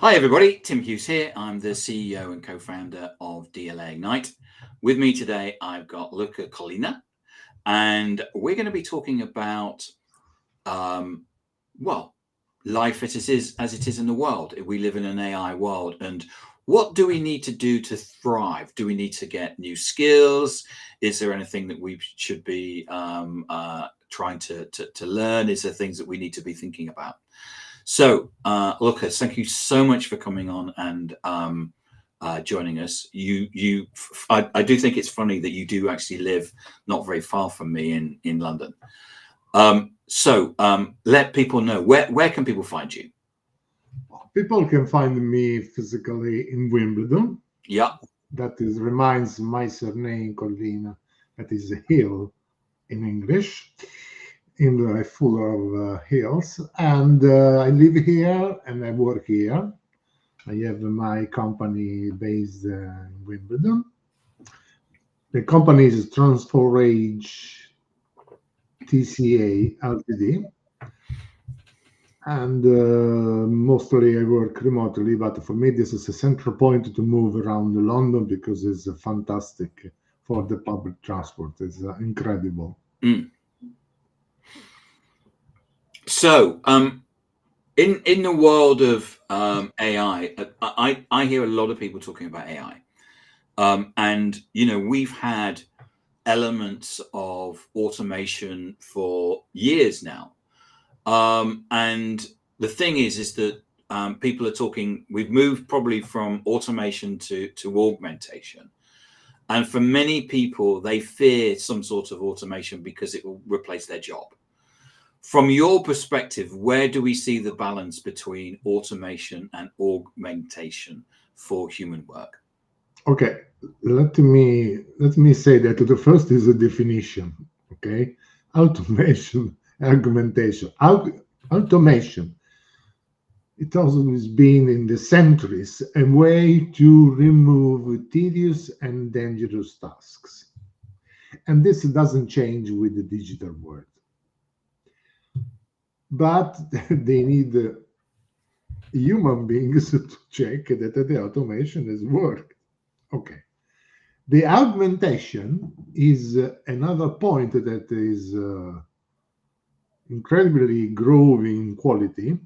Hi everybody, Tim Hughes here. I'm the CEO and co-founder of DLA Ignite. With me today, I've got Luca Collina, and we're going to be talking about, well, life as it is in the world. We live in an AI world, and what do we need to do to thrive? Do we need to get new skills? Is there anything that we should be trying to learn? Is there things that we need to be thinking about? So, Lucas, thank you so much for coming on and joining us. I do think it's funny that you do actually live not very far from me in London. Let people know where can people find you? People can find me physically in Wimbledon. Yeah, that reminds my surname Collina. That is a hill in English. Full of hills, and I live here and I work here. I have my company based in Wimbledon. The company is Transforage TCA Ltd, and mostly I work remotely. But for me, this is a central point to move around London because it's fantastic for the public transport. It's incredible. So, in the world of AI, I hear a lot of people talking about AI, and we've had elements of automation for years now, and the thing is that people are talking. We've moved probably from automation to augmentation, and for many people, they fear some sort of automation because it will replace their job. From your perspective, where do we see the balance between automation and augmentation for human work? Okay, let me say that the first is a definition. Okay, automation, augmentation. Automation. It has been in the centuries a way to remove tedious and dangerous tasks, and this doesn't change with the digital world. But they need human beings to check that the automation has worked. Okay. The augmentation is another point that is incredibly growing in quality,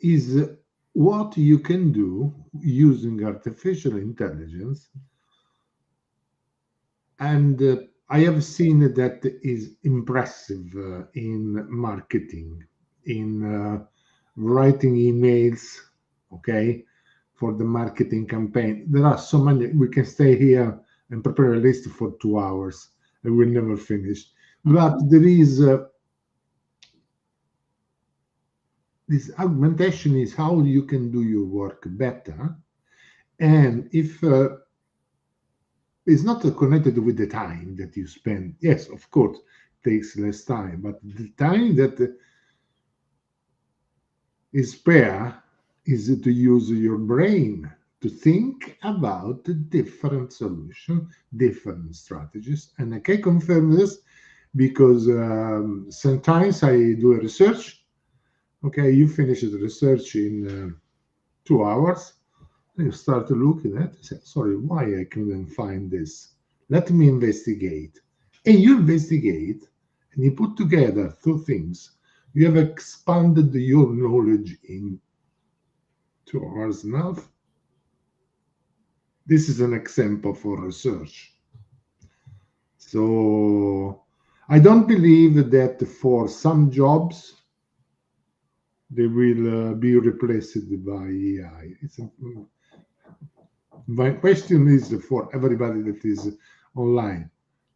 is what you can do using artificial intelligence. And I have seen that is impressive in marketing, in writing emails, okay, for the marketing campaign. There are so many. We can stay here and prepare a list for 2 hours and we'll never finish. But there is this augmentation is how you can do your work better. And if it's not connected with the time that you spend. Yes, of course, it takes less time, but the time that is spare is to use your brain to think about different solutions, different strategies. And I can confirm this because sometimes I do a research. Okay, you finish the research in 2 hours. You start looking at it, say, sorry, why I couldn't find this? Let me investigate. And you investigate and you put together two things. You have expanded your knowledge in 2 hours enough. This is an example for research. So I don't believe that for some jobs they will be replaced by AI. My question is for everybody that is online.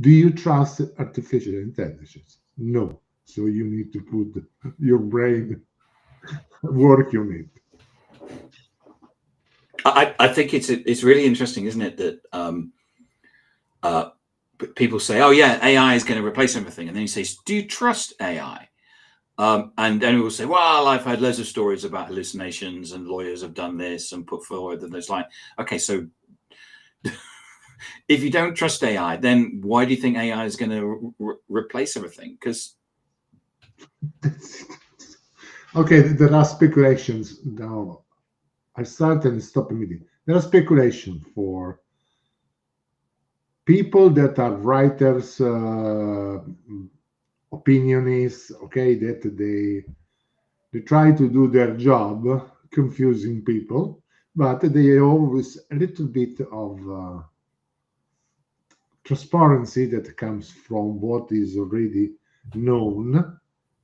Do you trust artificial intelligence? No. So you need to put your brain work on it. I think it's really interesting, isn't it, that people say, "Oh yeah, AI is going to replace everything," and then you say, "Do you trust AI?" And then we will say, "Well, I've heard loads of stories about hallucinations, and lawyers have done this and put forward." And it's like, okay, so if you don't trust AI, then why do you think AI is going to replace everything? Because okay, there are speculations now. I start and stop immediately. There are speculation for people that are writers, opinionists, okay, that they try to do their job, confusing people, but they always a little bit of transparency that comes from what is already known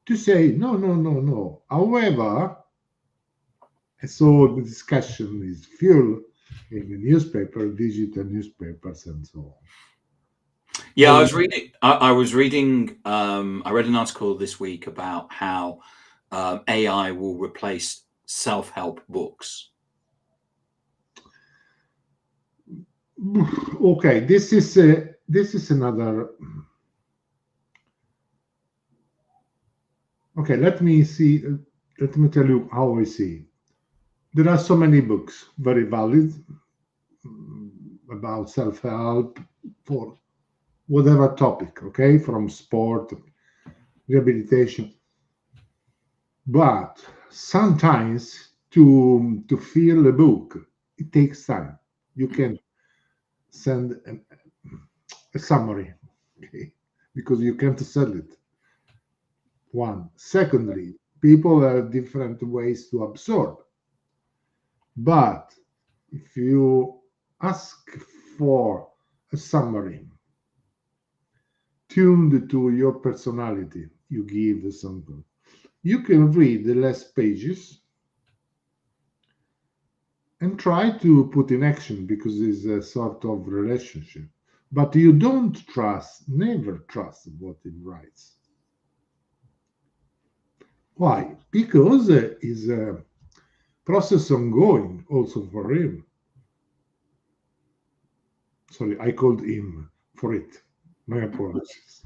to say no, no, no, no. However, so the discussion is fuel in the newspaper, digital newspapers, and so on. Yeah, I However, was reading. I was reading. I read an article this week about how AI will replace self-help books. okay, this is another. Okay, let me see. Let me tell you how I see it. There are so many books, very valid, about self-help for whatever topic. Okay, from sport, rehabilitation, but sometimes to feel a book, it takes time. You can send a summary, okay, because you can't sell it. One. Secondly, people have different ways to absorb. But if you ask for a summary tuned to your personality, you give something. You can read the last pages and try to put in action because it's a sort of relationship. But you don't trust, never trust what it writes. Why? Because it's a process ongoing also for him. Sorry, I called him for it. My apologies.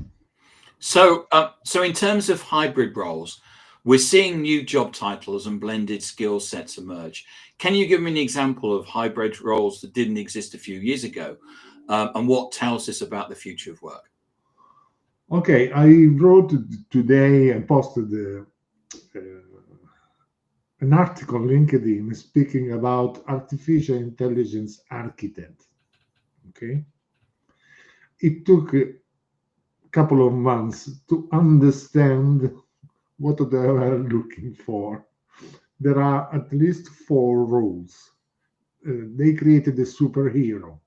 So in terms of hybrid roles, we're seeing new job titles and blended skill sets emerge. Can you give me an example of hybrid roles that didn't exist a few years ago, and what tells us about the future of work? Okay, I wrote today and posted an article on LinkedIn speaking about artificial intelligence architect. Okay, it took a couple of months to understand what they were looking for. There are at least four roles. They created a superhero.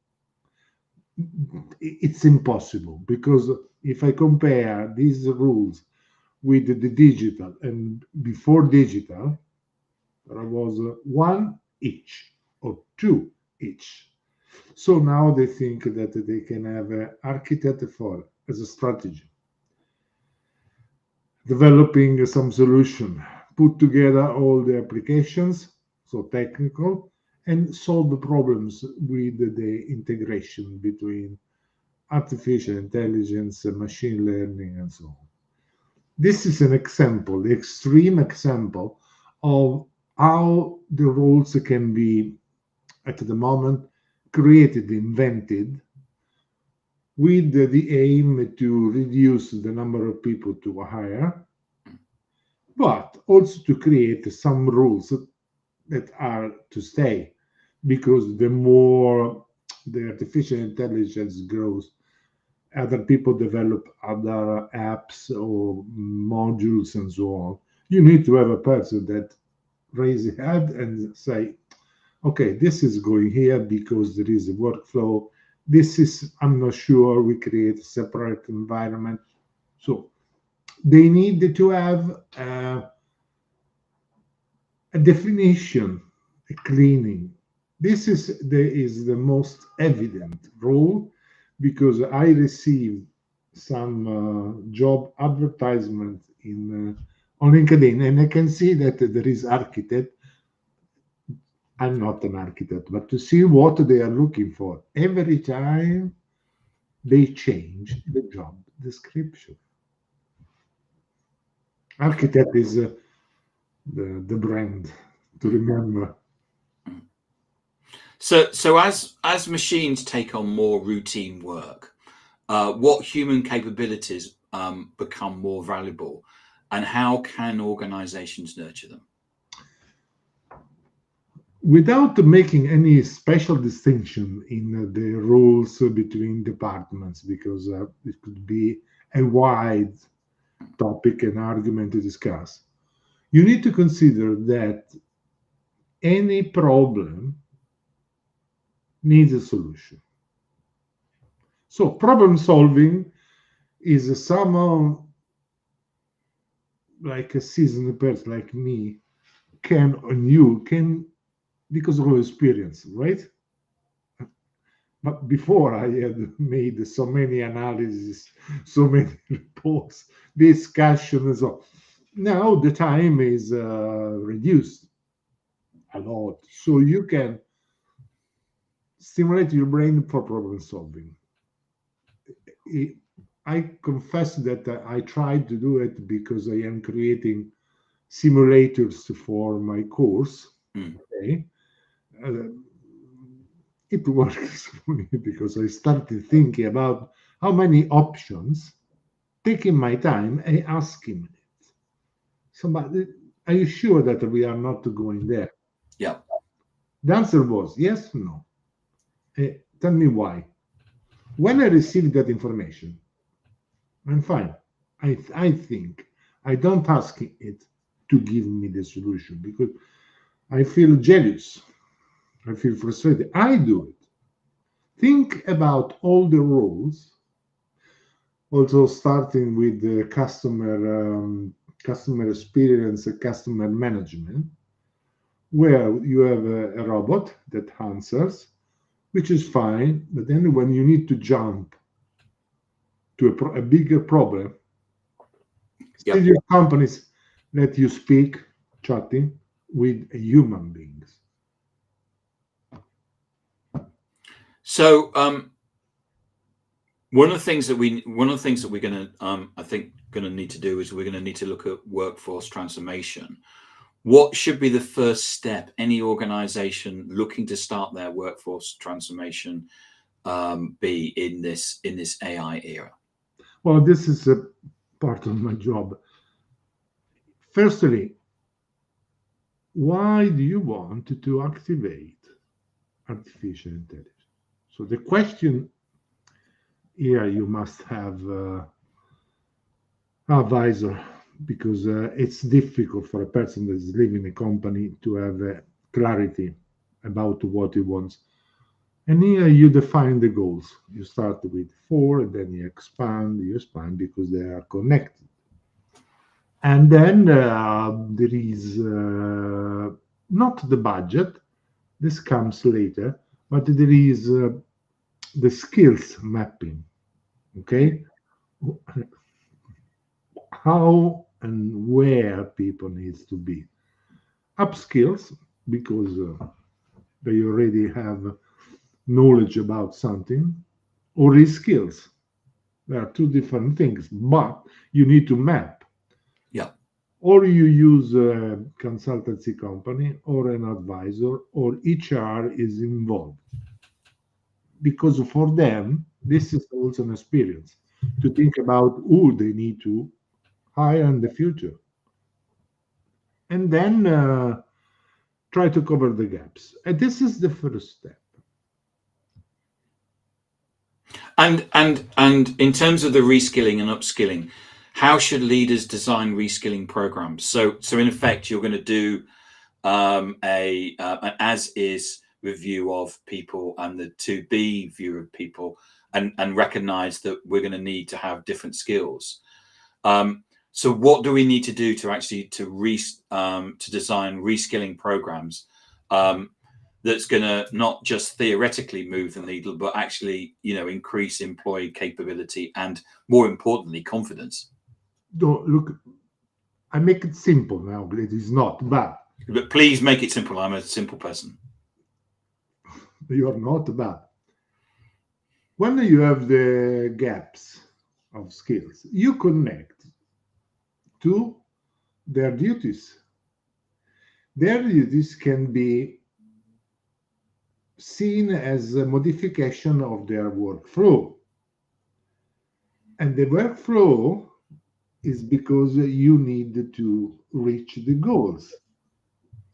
It's impossible because if I compare these rules with the digital and before digital, there was one each or two each. So now they think that they can have an architect for as a strategy, developing some solution, put together all the applications, so technical, and solve the problems with the integration between artificial intelligence, machine learning, and so on. This is an example, the extreme example of how the roles can be, at the moment, created, invented, with the aim to reduce the number of people to hire, but also to create some rules that are to stay, because the more the artificial intelligence grows, other people develop other apps or modules and so on. You need to have a person that raise a head and say, okay, this is going here because there is a workflow. This is, I'm not sure, we create a separate environment. So they need to have a definition, a cleaning. Is the most evident role because I received some job advertisement in on LinkedIn, and I can see that there is architect. I'm not an architect, but to see what they are looking for every time they change the job description. Architect is the brand to remember. So as machines take on more routine work, what human capabilities become more valuable, and how can organizations nurture them? without making any special distinction in the rules between departments, because it could be a wide topic and argument to discuss. You need to consider that any problem needs a solution. So problem solving is somehow like a seasoned person like me can, and you can, because of experience, right? But before I had made so many analyses, so many reports, discussions. So now the time is reduced a lot, so you can stimulate your brain for problem solving. I I confess that I tried to do it because I am creating simulators for my course. Mm. Okay, uh, it works for me because I started thinking about how many options, taking my time and asking it. Somebody, are you sure that we are not going there? Yeah. The answer was yes, no. Tell me why. When I received that information, I'm fine. I think I don't ask it to give me the solution because I feel jealous. I feel frustrated. I do it. Think about all the roles, also starting with the customer experience, customer management, where you have a robot that answers, which is fine. But then when you need to jump to a bigger problem, still Yep. your companies let you speak, chatting with human beings. So one of the things that we're going to I think going to need to do is we're going to need to look at workforce transformation. What should be the first step any organization looking to start their workforce transformation be in this AI era? Well, this is a part of my job. Firstly, why do you want to activate artificial intelligence? So the question here you must have advisor, because it's difficult for a person that is leaving a company to have clarity about what he wants. And here you define the goals. You start with four, and then you expand because they are connected. And then there is not the budget, this comes later, but there is the skills mapping. Okay, how and where people needs to be upskills, because they already have knowledge about something, or reskills. There are two different things, but you need to map. Yeah. Or you use a consultancy company or an advisor, or HR is involved, because for them this is also an experience to think about who they need to hire in the future, and then try to cover the gaps. And this is the first step. And in terms of the reskilling and upskilling, how should leaders design reskilling programs? So in effect, you're going to do an as is review of people and the to be view of people, and recognize that we're going to need to have different skills. So what do we need to do to actually to design reskilling programs that's going to not just theoretically move the needle, but actually, increase employee capability and, more importantly, confidence? Don't look, I make it simple now, it is not, but But please make it simple. I'm a simple person. you are not bad. When you have the gaps of skills, you connect to their duties. Their duties can be seen as a modification of their workflow. And the workflow is because you need to reach the goals.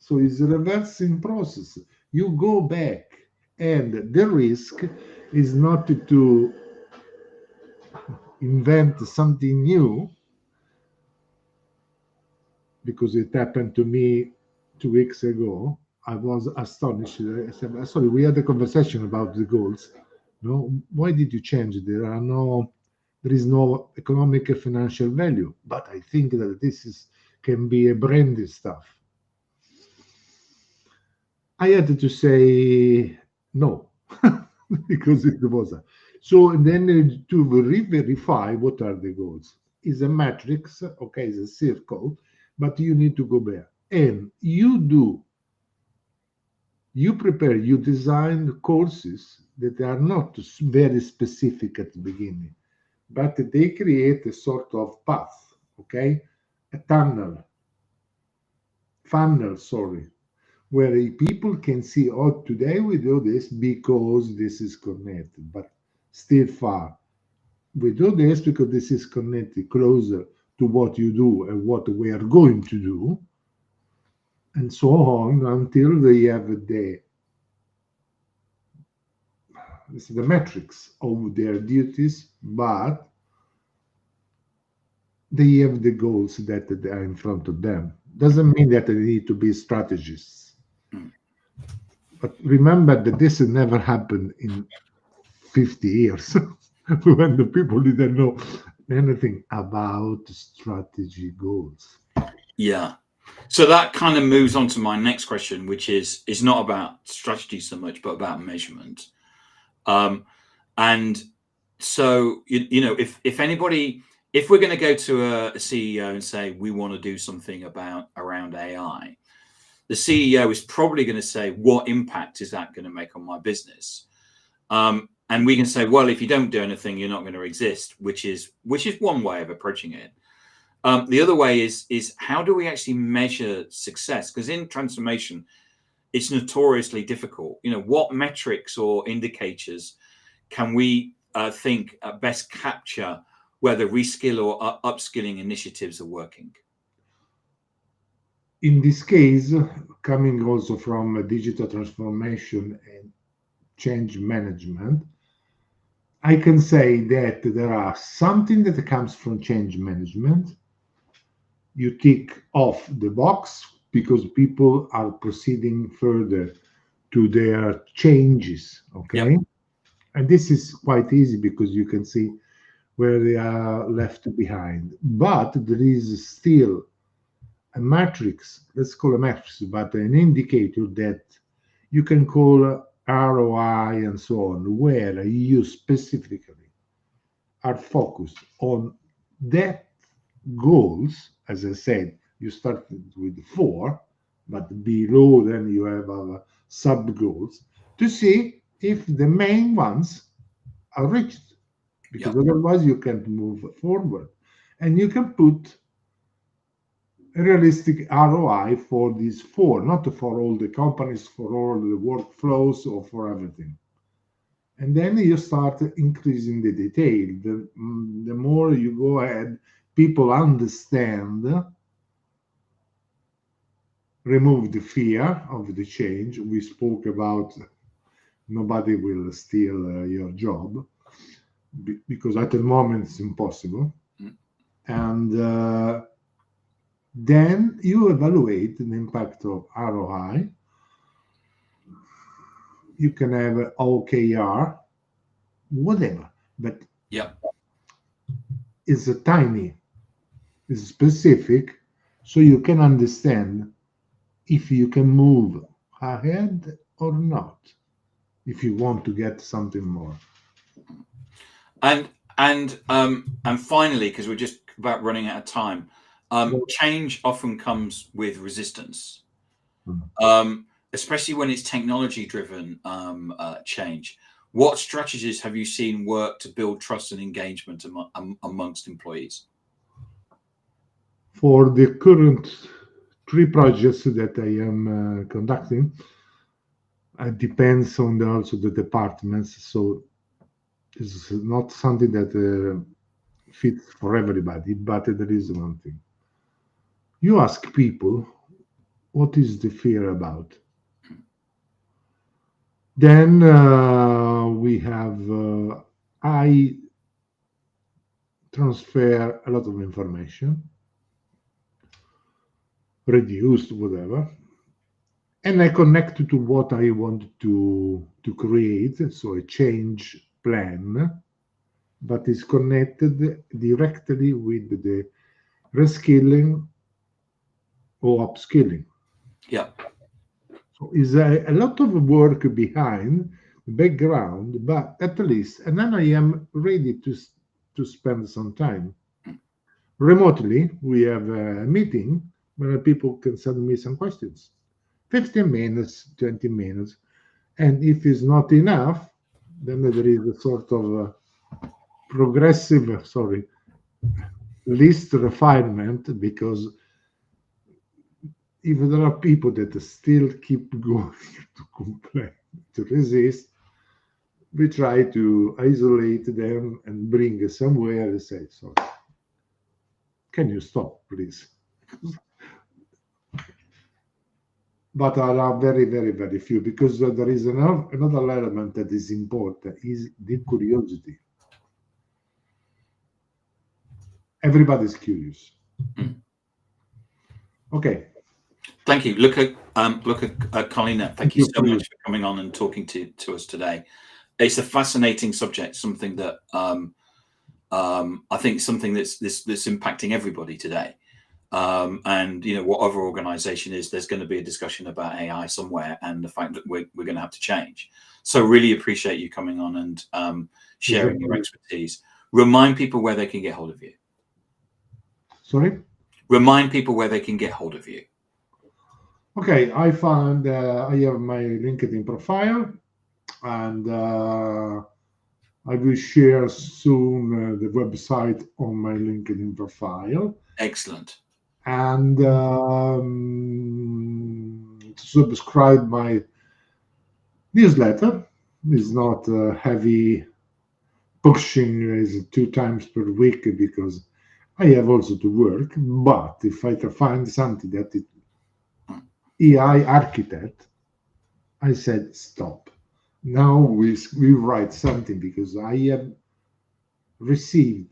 So it's a reversing process. You go back, and the risk is not to invent something new, because it happened to me 2 weeks ago. I was astonished. I said, sorry, we had a conversation about the goals. No, why did you change it? There is no economic and financial value. But I think that this is can be a brandy stuff. I had to say no because it was so. And then to re-verify what are the goals is a matrix. Okay, it's a circle, but you need to go back and you prepare, you design courses that are not very specific at the beginning, but they create a sort of path. Okay, a funnel, sorry, where people can see, oh, today we do this because this is connected, but still far. We do this because this is connected closer to what you do and what we are going to do, and so on until they have the metrics of their duties, but they have the goals that are in front of them. Doesn't mean that they need to be strategists. Mm. But remember that this never happened in 50 years when the people didn't know anything about strategy goals. Yeah. So that kind of moves on to my next question, which is not about strategy so much, but about measurement. Um, and so if anybody, if we're going to go to a CEO and say we want to do something about around AI, the CEO is probably going to say, what impact is that going to make on my business? And we can say, well, if you don't do anything, you're not going to exist, which is one way of approaching it. The other way is how do we actually measure success? Because in transformation, it's notoriously difficult. What metrics or indicators can we think best capture whether reskill or upskilling initiatives are working? In this case, coming also from digital transformation and change management, I can say that there are something that comes from change management. You tick off the box because people are proceeding further to their changes. Yep. Okay. And this is quite easy because you can see where they are left behind. But there is still a matrix, let's call a matrix, but an indicator that you can call ROI and so on, where you specifically are focused on that goals. As I said, you started with four, but below then you have sub goals to see if the main ones are reached, because Yep. otherwise you can't move forward. And you can put a realistic ROI for these four, not for all the companies, for all the workflows, or for everything. And then you start increasing the detail. The more you go ahead, people understand, remove the fear of the change. We spoke about nobody will steal your job because at the moment it's impossible. Mm. And then you evaluate the impact of ROI. You can have OKR, whatever, but Yep. it's a tiny, it's specific, so you can understand if you can move ahead or not, if you want to get something more. And and finally, because we're just about running out of time, change often comes with resistance, especially when it's technology driven change. What strategies have you seen work to build trust and engagement amongst employees? For the current three projects that I am conducting, it depends on also the departments. So it's not something that fits for everybody, but there is one thing. You ask people what is the fear about? Then we have I transfer a lot of information, reduced, whatever, and I connect to what I want to create. So a change plan, but is connected directly with the reskilling or upskilling. Yeah. So is a lot of work behind the background, but at least, and then I am ready to spend some time remotely. We have a meeting where people can send me some questions, 15 minutes, 20 minutes, and if it's not enough, then there is a sort of progressive, sorry, list refinement, because if there are people that still keep going to complain, to resist, we try to isolate them and bring somewhere and say, sorry, can you stop, please? But there are very, very, very few, because there is another element that is important, is the curiosity. Everybody's curious. Mm. Okay. Thank you, Luca. Luca Collina, thank you so please. much for coming on and talking to us today. It's a fascinating subject, something that I think something that's impacting everybody today. And whatever organization is, there's going to be a discussion about AI somewhere, and the fact that we're going to have to change. So really appreciate you coming on and sharing your expertise. Remind people where they can get hold of you. Sorry? Remind people where they can get hold of you. Okay, I found I have my LinkedIn profile, and I will share soon the website on my LinkedIn profile. Excellent. And to subscribe my newsletter is not heavy pushing, is 2 times per week, because I have also to work. But if I can find something that it AI architect, I said stop. Now we write something, because I have received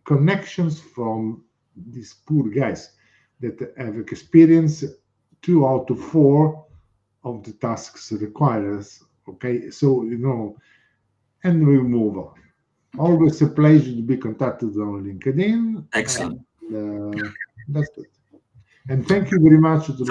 connections from these poor guys that have experienced 2 out of 4 of the tasks requires. Okay, so and we move on. Always a pleasure to be contacted on LinkedIn. Excellent. That's it. And thank you very much to